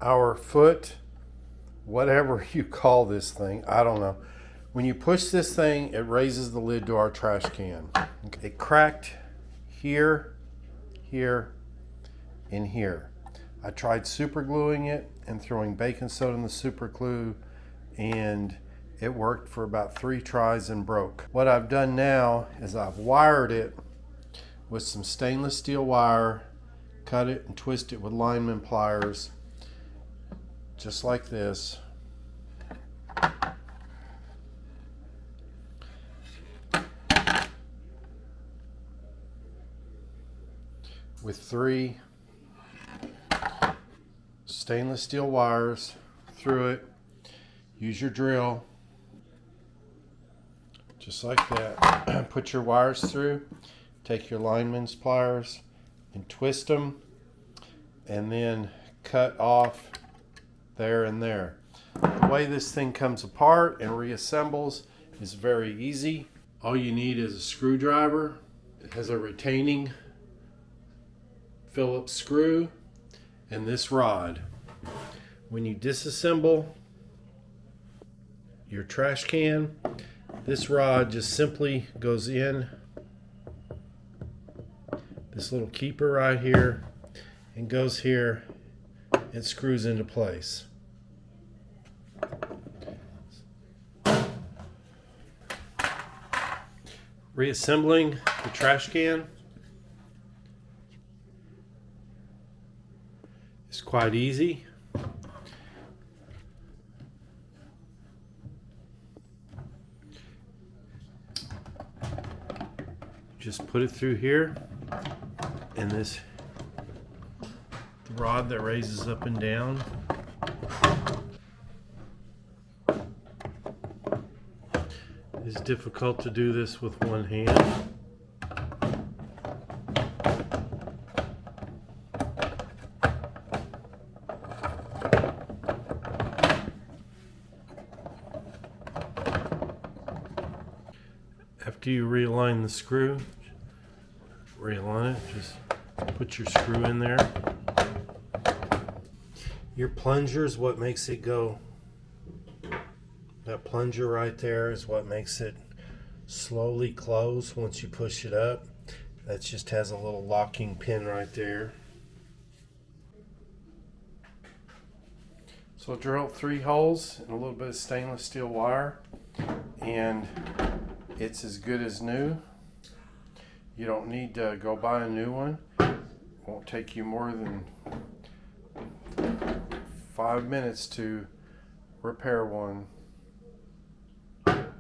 our foot, whatever you call this thing, I don't know. When you push this thing, it raises the lid to our trash can. It cracked here, here, and here. I tried super gluing it and throwing baking soda in the super glue, and it worked for about 3 tries and broke. What I've done now is I've wired it with some stainless steel wire, cut it and twist it with lineman pliers, just like this. With 3 stainless steel wires through it. Use your drill, just like that. Put your wires through, take your lineman's pliers and twist them, and then cut off there and there. The way this thing comes apart and reassembles is very easy. All you need is a screwdriver. It has a retaining Phillips screw and this rod. When you disassemble your trash can, this rod just simply goes in this little keeper right here and goes here and screws into place. Reassembling the trash can is quite easy. Just put it through here, and this rod that raises up and down. It's difficult to do this with one hand. After you realign the screw, realign it, just put your screw in there. Your plunger is what makes it go. That plunger right there is what makes it slowly close once you push it up. That just has a little locking pin right there. So drill 3 holes and a little bit of stainless steel wire, and it's as good as new. You don't need to go buy a new one. It won't take you more than 5 minutes to repair one.